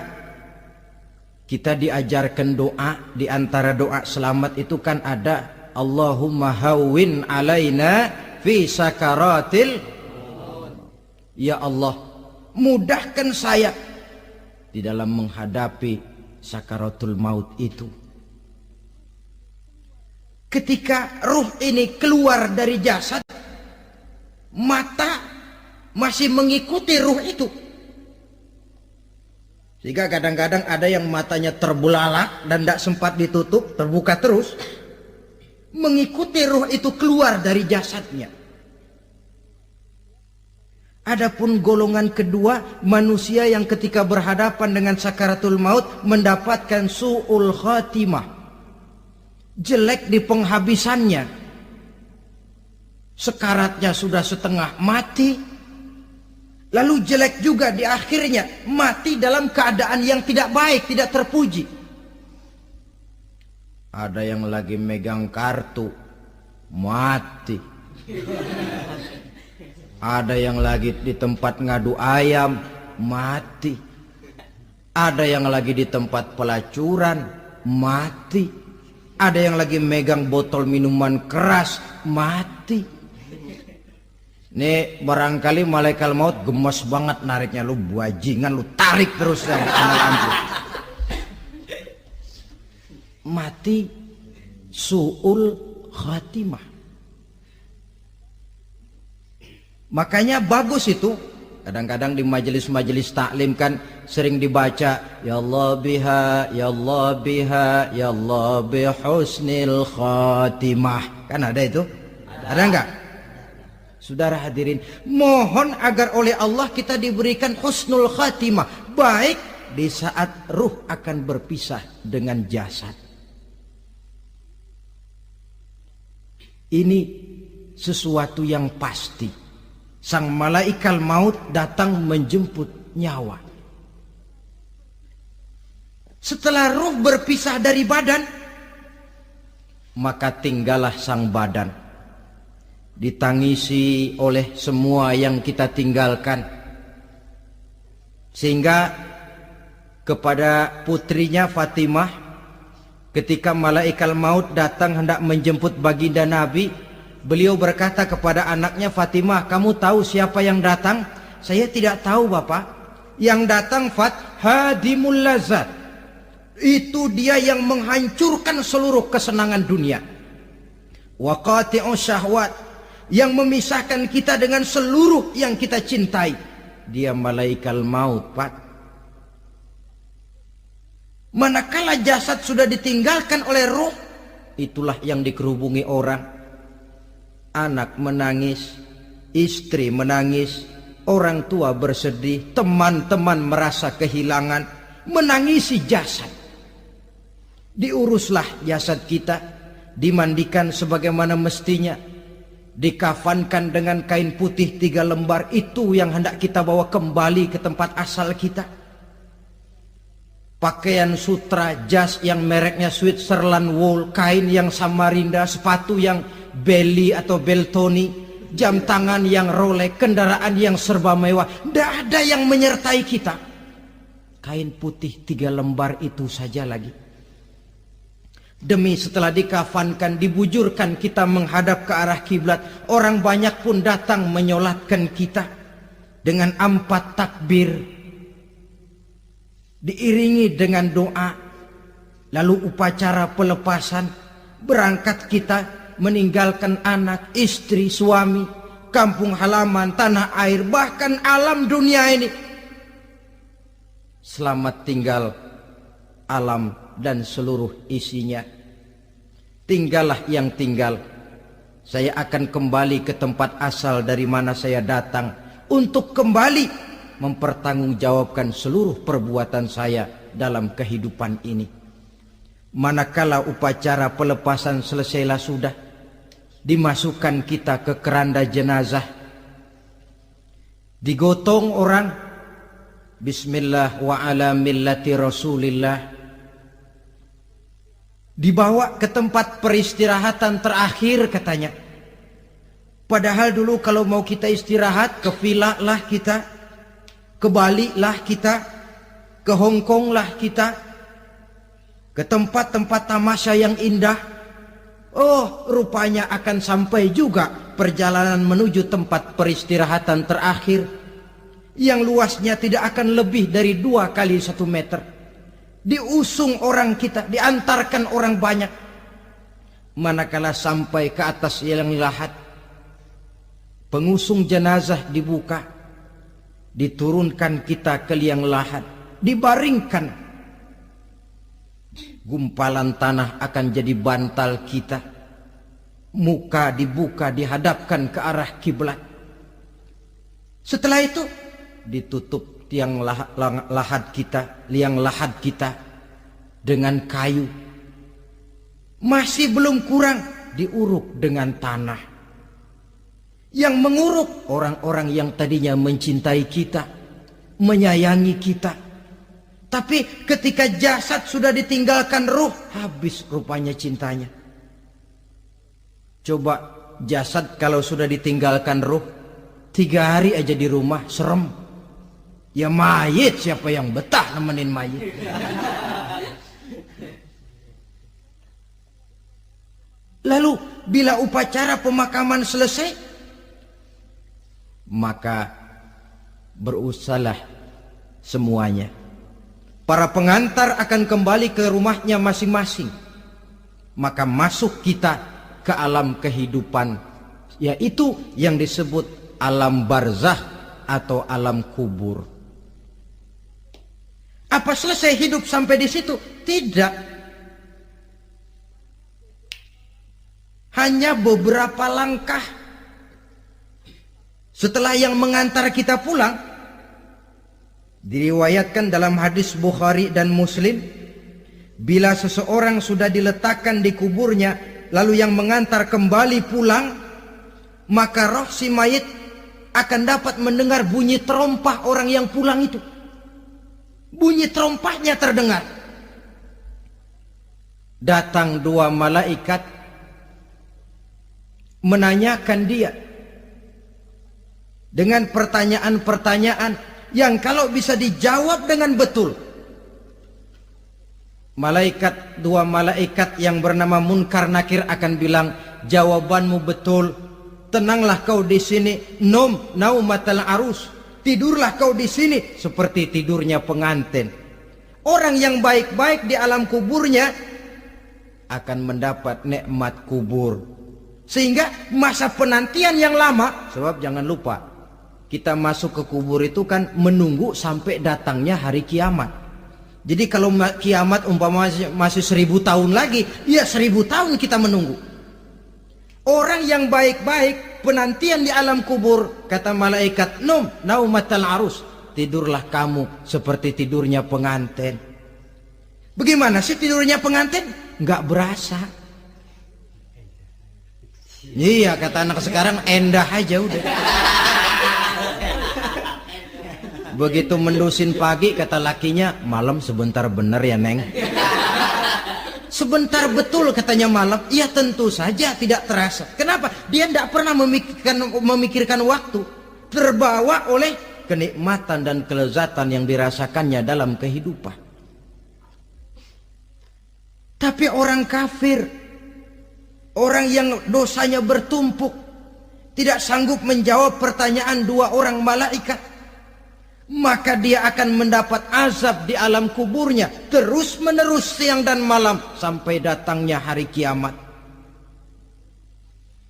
kita diajarkan doa, di antara doa selamat itu kan ada Allahumma hawwin alaina fi sakaratil. Ya Allah, mudahkan saya di dalam menghadapi sakaratul maut itu. Ketika ruh ini keluar dari jasad, mata masih mengikuti ruh itu. Sehingga kadang-kadang ada yang matanya terbelalak dan tidak sempat ditutup, terbuka terus, mengikuti ruh itu keluar dari jasadnya. Adapun golongan kedua, manusia yang ketika berhadapan dengan sakaratul maut mendapatkan su'ul khatimah, jelek di penghabisannya. Sekaratnya sudah setengah mati, lalu jelek juga di akhirnya, mati dalam keadaan yang tidak baik, tidak terpuji. Ada yang lagi megang kartu, mati. Ada yang lagi di tempat ngadu ayam, mati. Ada yang lagi di tempat pelacuran, mati. Ada yang lagi megang botol minuman keras, mati. Nih barangkali malaikat maut gemes banget nariknya, lu bajingan, lu tarik terus yang ampun. Mati su'ul khatimah. Makanya bagus itu. Kadang-kadang di majelis-majelis taklim kan sering dibaca, ya Allah biha, ya Allah biha, ya Allah bihusnil khatimah. Kan ada itu? Ada enggak? Saudara hadirin, mohon agar oleh Allah kita diberikan husnul khatimah, baik di saat ruh akan berpisah dengan jasad. Ini sesuatu yang pasti. Sang malaikat maut datang menjemput nyawa. Setelah ruh berpisah dari badan, maka tinggallah sang badan, ditangisi oleh semua yang kita tinggalkan. Sehingga kepada putrinya Fatimah, ketika malaikat maut datang hendak menjemput baginda Nabi, beliau berkata kepada anaknya, Fatimah, kamu tahu siapa yang datang? Saya tidak tahu, Bapak. Yang datang hadimul lazat. Itu dia yang menghancurkan seluruh kesenangan dunia. Wa qati'u syahwat, yang memisahkan kita dengan seluruh yang kita cintai. Dia malaikat maut, Pak. Manakala jasad sudah ditinggalkan oleh roh, itulah yang dikerubungi orang. Anak menangis, istri menangis, orang tua bersedih, teman-teman merasa kehilangan, menangisi jasad. Diuruslah jasad kita, dimandikan sebagaimana mestinya, dikafankan dengan kain putih 3 lembar, itu yang hendak kita bawa kembali ke tempat asal kita. Pakaian sutra, jas yang mereknya Switzerland wool, kain yang Samarinda, sepatu yang Belly atau Beltoni, jam tangan yang Rolex, kendaraan yang serba mewah, tidak ada yang menyertai kita. Kain putih 3 lembar itu saja lagi. Demi setelah dikafankan, dibujurkan kita menghadap ke arah kiblat, orang banyak pun datang menyolatkan kita dengan 4 takbir, diiringi dengan doa, lalu upacara pelepasan, berangkat kita meninggalkan anak, istri, suami, kampung halaman, tanah air, bahkan alam dunia ini. Selamat tinggal alam dan seluruh isinya. Tinggallah yang tinggal. Saya akan kembali ke tempat asal dari mana saya datang, untuk kembali mempertanggungjawabkan seluruh perbuatan saya dalam kehidupan ini. Manakala upacara pelepasan selesailah sudah, dimasukkan kita ke keranda jenazah, digotong orang, bismillah wa ala millati rasulillah, dibawa ke tempat peristirahatan terakhir katanya. Padahal dulu kalau mau kita istirahat, ke villa lah kita, ke Bali lah kita, ke Hong Kong lah kita, ke tempat-tempat tamasya yang indah. Oh, rupanya akan sampai juga perjalanan menuju tempat peristirahatan terakhir, yang luasnya tidak akan lebih dari 2 kali 1 meter. Diusung orang kita, diantarkan orang banyak. Manakala sampai ke atas liang lahat, pengusung jenazah dibuka, diturunkan kita ke liang lahat, dibaringkan. Gumpalan tanah akan jadi bantal kita. Muka dibuka, dihadapkan ke arah kiblat. Setelah itu ditutup liang lahat kita dengan kayu. Masih belum kurang, diuruk dengan tanah. Yang menguruk orang-orang yang tadinya mencintai kita, menyayangi kita. Tapi ketika jasad sudah ditinggalkan ruh, habis rupanya cintanya. Coba jasad kalau sudah ditinggalkan ruh, 3 hari aja di rumah, serem. Ya mayit, siapa yang betah nemenin mayit? Lalu bila upacara pemakaman selesai, maka berusahalah semuanya. Para pengantar akan kembali ke rumahnya masing-masing. Maka masuk kita ke alam kehidupan, yaitu yang disebut alam barzah atau alam kubur. Apa selesai hidup sampai di situ? Tidak. Hanya beberapa langkah setelah yang mengantar kita pulang. Diriwayatkan dalam hadis Bukhari dan Muslim, bila seseorang sudah diletakkan di kuburnya, lalu yang mengantar kembali pulang, maka roh si mayit akan dapat mendengar bunyi terompah orang yang pulang itu. Bunyi terompahnya terdengar. Datang dua malaikat menanyakan dia dengan pertanyaan-pertanyaan yang kalau bisa dijawab dengan betul, dua malaikat yang bernama Munkar Nakir akan bilang, jawabanmu betul, tenanglah kau di sini, naumatal arus, tidurlah kau di sini seperti tidurnya pengantin. Orang yang baik-baik di alam kuburnya akan mendapat nikmat kubur, sehingga masa penantian yang lama. Sebab jangan lupa, kita masuk ke kubur itu kan menunggu sampai datangnya hari kiamat. Jadi kalau kiamat umpama masih 1000 tahun lagi, ya 1000 tahun kita menunggu. Orang yang baik-baik penantian di alam kubur, kata malaikat, naumatal arus, tidurlah kamu seperti tidurnya pengantin. Bagaimana sih tidurnya pengantin? Nggak berasa. Iya, kata anak sekarang, endah aja udah. Begitu mendusin pagi, kata lakinya, malam sebentar bener ya Neng. Sebentar betul katanya malam. Ya tentu saja tidak terasa. Kenapa? Dia tidak pernah memikirkan waktu. Terbawa oleh kenikmatan dan kelezatan yang dirasakannya dalam kehidupan. Tapi orang kafir, orang yang dosanya bertumpuk, tidak sanggup menjawab pertanyaan dua orang malaikat, maka dia akan mendapat azab di alam kuburnya terus menerus siang dan malam sampai datangnya hari kiamat.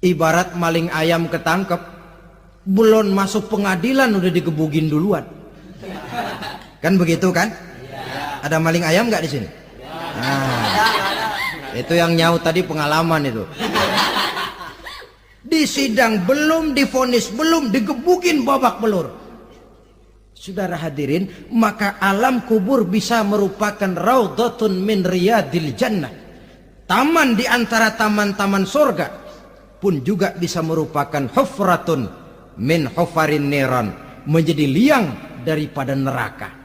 Ibarat maling ayam ketangkep, belum masuk pengadilan udah digebugin duluan. Kan begitu kan? Ada maling ayam nggak di sini? Nah, itu yang nyaut tadi pengalaman itu. Di sidang belum divonis, belum digebugin babak belur. Saudara hadirin, maka alam kubur bisa merupakan raudhatun min riyadil jannah, taman di antara taman-taman surga, pun juga bisa merupakan hufratun min hufarin niran, menjadi liang daripada neraka.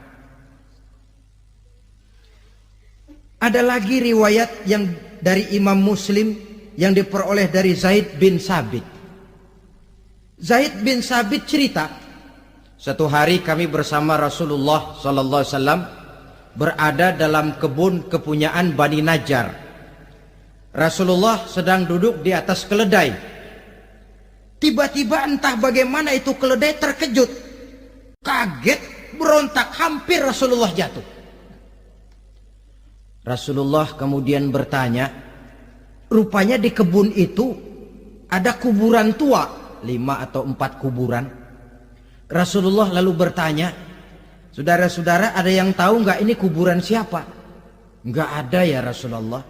Ada lagi riwayat yang dari Imam Muslim yang diperoleh dari Zaid bin Sabit. Zaid bin Sabit cerita, satu hari kami bersama Rasulullah sallallahu alaihi wasallam berada dalam kebun kepunyaan Bani Najjar. Rasulullah sedang duduk di atas keledai. Tiba-tiba entah bagaimana itu keledai terkejut, kaget, berontak, hampir Rasulullah jatuh. Rasulullah kemudian bertanya, rupanya di kebun itu ada kuburan tua, 5 atau 4 kuburan. Rasulullah lalu bertanya, saudara-saudara ada yang tahu nggak ini kuburan siapa? Nggak ada ya Rasulullah.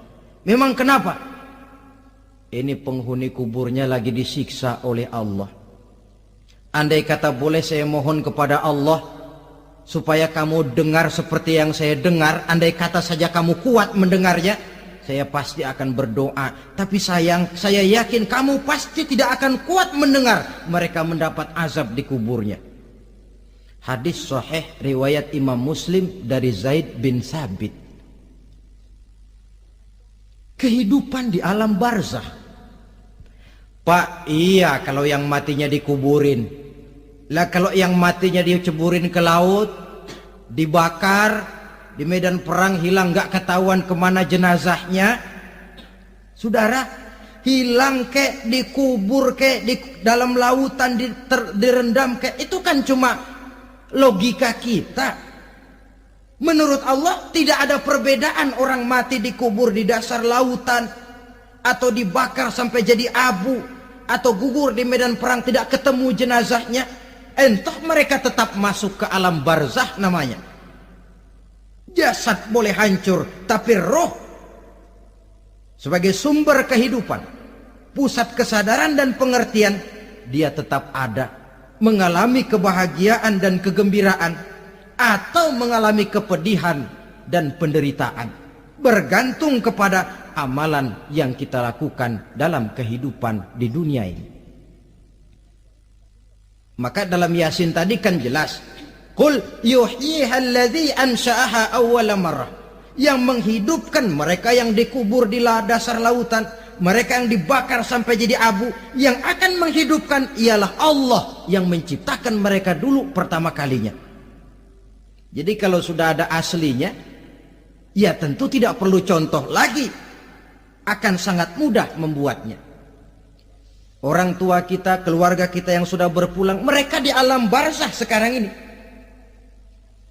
Memang kenapa? Ini penghuni kuburnya lagi disiksa oleh Allah. Andai kata boleh saya mohon kepada Allah supaya kamu dengar seperti yang saya dengar, andai kata saja kamu kuat mendengarnya, saya pasti akan berdoa. Tapi sayang, saya yakin kamu pasti tidak akan kuat mendengar mereka mendapat azab di kuburnya. Hadis sahih riwayat Imam Muslim dari Zaid bin Sabit. Kehidupan di alam barzah. Pak, iya kalau yang matinya dikuburin. Lah kalau yang matinya diceburin ke laut, dibakar, di medan perang hilang, gak ketahuan kemana jenazahnya. Saudara, hilang kek, dikubur kek, di dalam lautan direndam kek, itu kan cuma logika kita. Menurut Allah tidak ada perbedaan orang mati dikubur di dasar lautan, atau dibakar sampai jadi abu, atau gugur di medan perang tidak ketemu jenazahnya. Entah mereka tetap masuk ke alam barzah namanya. Jasad boleh hancur, tapi roh sebagai sumber kehidupan, pusat kesadaran dan pengertian, dia tetap ada, mengalami kebahagiaan dan kegembiraan, atau mengalami kepedihan dan penderitaan, bergantung kepada amalan yang kita lakukan dalam kehidupan di dunia ini. Maka dalam Yasin tadi kan jelas, qul yuhyiha alladzi ansha'aha awwala marrah, yang menghidupkan mereka yang dikubur di dasar lautan, mereka yang dibakar sampai jadi abu, yang akan menghidupkan ialah Allah yang menciptakan mereka dulu pertama kalinya. Jadi kalau sudah ada aslinya, ya tentu tidak perlu contoh lagi, akan sangat mudah membuatnya. Orang tua kita, keluarga kita yang sudah berpulang, mereka di alam barzah sekarang ini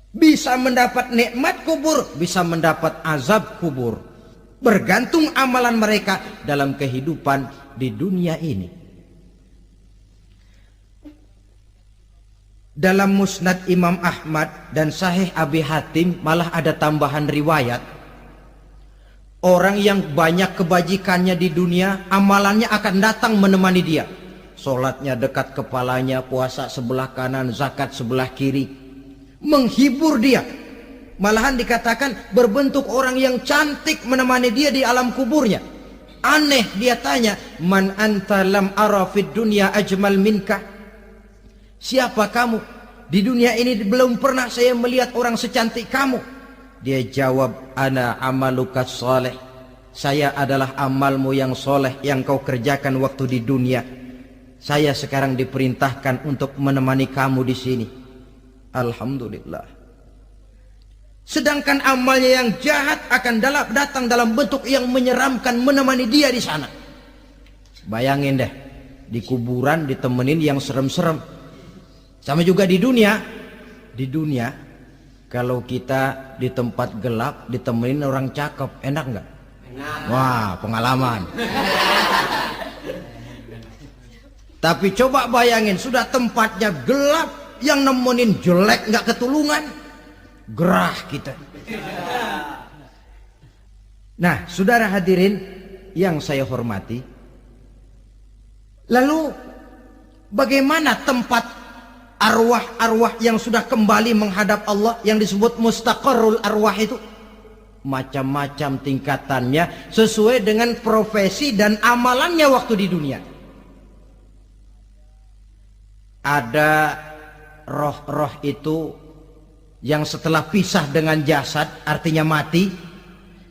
bisa mendapat nikmat kubur, bisa mendapat azab kubur, bergantung amalan mereka dalam kehidupan di dunia ini. Dalam Musnad Imam Ahmad dan Sahih Abi Hatim malah ada tambahan riwayat, orang yang banyak kebajikannya di dunia, amalannya akan datang menemani dia. Sholatnya dekat kepalanya, puasa sebelah kanan, zakat sebelah kiri, menghibur dia. Malahan dikatakan berbentuk orang yang cantik menemani dia di alam kuburnya. Aneh, dia tanya, man anta lam ara fid dunya ajmal minka, siapa kamu? Di dunia ini belum pernah saya melihat orang secantik kamu. Dia jawab, ana amaluka soleh, saya adalah amalmu yang soleh yang kau kerjakan waktu di dunia. Saya sekarang diperintahkan untuk menemani kamu di sini. Alhamdulillah. Sedangkan amalnya yang jahat akan datang dalam bentuk yang menyeramkan menemani dia di sana. Bayangin deh, di kuburan ditemenin yang serem-serem. Sama juga di dunia. Di dunia, kalau kita di tempat gelap ditemenin orang cakep, enak nggak? Enak. Wah, pengalaman. Tapi coba bayangin, sudah tempatnya gelap, yang nemenin jelek nggak ketulungan, gerah kita. Nah, saudara hadirin yang saya hormati, lalu bagaimana tempat arwah-arwah yang sudah kembali menghadap Allah yang disebut mustaqarrul arwah itu? Macam-macam tingkatannya sesuai dengan profesi dan amalannya waktu di dunia. Ada roh-roh itu yang setelah pisah dengan jasad, artinya mati,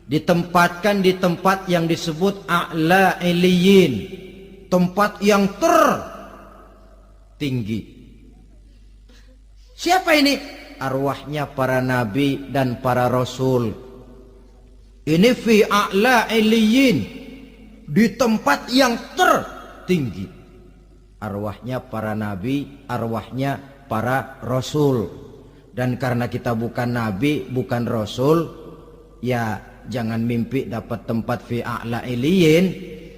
ditempatkan di tempat yang disebut a'la iliyin, tempat yang tertinggi. Siapa ini? Arwahnya para nabi dan para rasul. Ini fi a'la iliyin, di tempat yang tertinggi. Arwahnya para nabi, arwahnya para rasul. Dan karena kita bukan nabi, bukan rasul, ya jangan mimpi dapat tempat fi a'la iliyin,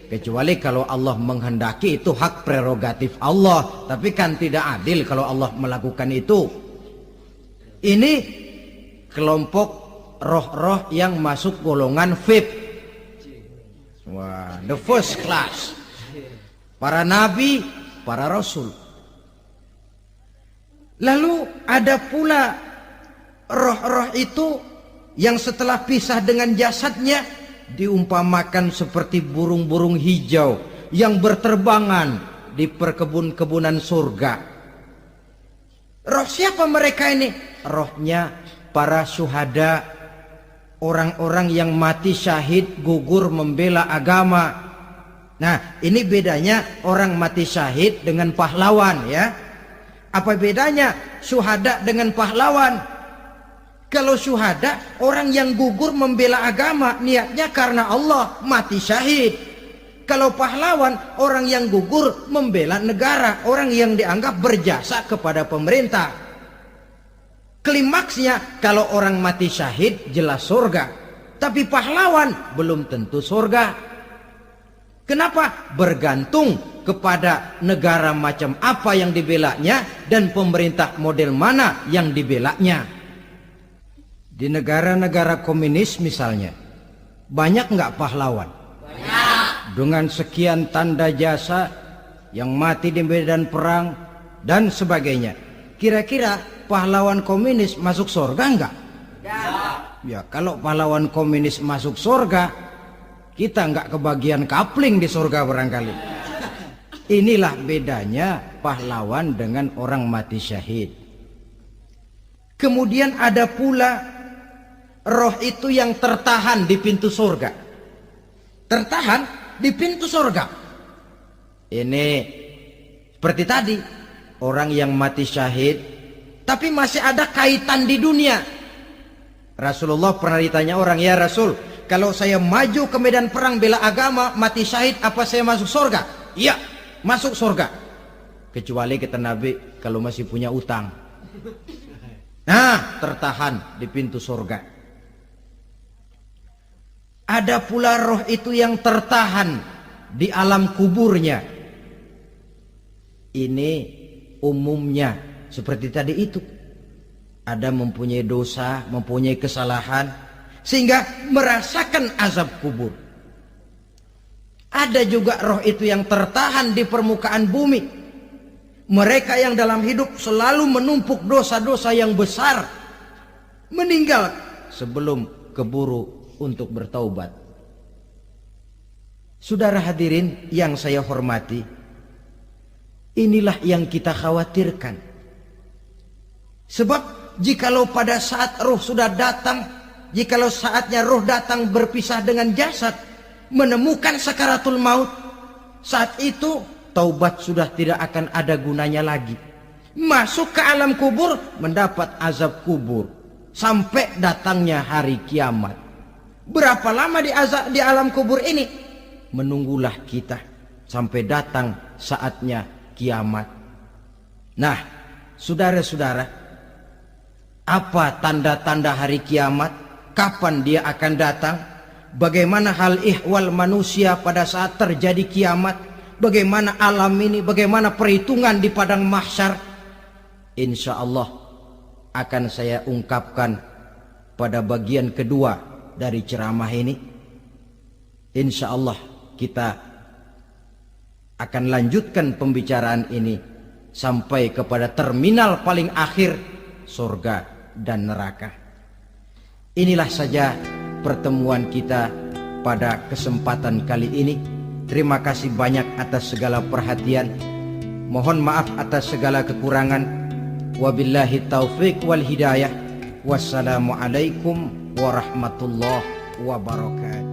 kecuali kalau Allah menghendaki, itu hak prerogatif Allah. Tapi kan tidak adil kalau Allah melakukan itu. Ini kelompok roh-roh yang masuk golongan VIP. Wah, the first class. Para nabi, para rasul. Lalu ada pula roh-roh itu yang setelah pisah dengan jasadnya diumpamakan seperti burung-burung hijau yang berterbangan di perkebun-kebunan surga. Roh siapa mereka ini? Rohnya para syuhada, orang-orang yang mati syahid gugur membela agama. Nah, ini bedanya orang mati syahid dengan pahlawan, ya. Apa bedanya syuhada dengan pahlawan? Kalau syuhada, orang yang gugur membela agama, niatnya karena Allah, mati syahid. Kalau pahlawan, orang yang gugur membela negara, orang yang dianggap berjasa kepada pemerintah. Klimaksnya, kalau orang mati syahid jelas surga, tapi pahlawan belum tentu surga. Kenapa? Bergantung kepada negara macam apa yang dibelanya dan pemerintah model mana yang dibelanya. Di negara-negara komunis misalnya, banyak nggak pahlawan? Dengan sekian tanda jasa yang mati di medan perang dan sebagainya. Kira-kira pahlawan komunis masuk surga enggak? Ya, kalau pahlawan komunis masuk surga, kita enggak kebagian kapling di surga barangkali. Inilah bedanya pahlawan dengan orang mati syahid. Kemudian ada pula roh itu yang tertahan di pintu surga. Tertahan di pintu surga. Ini seperti tadi, orang yang mati syahid tapi masih ada kaitan di dunia. Rasulullah pernah ditanya orang, ya Rasul, kalau saya maju ke medan perang bela agama, mati syahid, apa saya masuk surga? Iya, masuk surga. Kecuali kata Nabi, kalau masih punya utang. Nah, tertahan di pintu surga. Ada pula roh itu yang tertahan di alam kuburnya. Ini umumnya seperti tadi itu. Ada mempunyai dosa, mempunyai kesalahan, sehingga merasakan azab kubur. Ada juga roh itu yang tertahan di permukaan bumi. Mereka yang dalam hidup selalu menumpuk dosa-dosa yang besar, meninggal sebelum keburu untuk bertaubat. Saudara hadirin yang saya hormati, inilah yang kita khawatirkan. Sebab jikalau pada saat roh sudah datang, jikalau saatnya roh datang berpisah dengan jasad, menemukan sakaratul maut, saat itu taubat sudah tidak akan ada gunanya lagi. Masuk ke alam kubur, mendapat azab kubur sampai datangnya hari kiamat. Berapa lama di alam kubur ini? Menunggulah kita sampai datang saatnya kiamat. Nah, saudara-saudara, apa tanda-tanda hari kiamat? Kapan dia akan datang? Bagaimana hal ihwal manusia pada saat terjadi kiamat? Bagaimana alam ini? Bagaimana perhitungan di padang mahsyar? Insya Allah akan saya ungkapkan pada bagian kedua dari ceramah ini. Insya Allah kita akan lanjutkan pembicaraan ini sampai kepada terminal paling akhir, surga dan neraka. Inilah saja pertemuan kita pada kesempatan kali ini. Terima kasih banyak atas segala perhatian. Mohon maaf atas segala kekurangan. Wabillahi taufiq wal hidayah. Wassalamualaikum warahmatullahi wabarakatuh.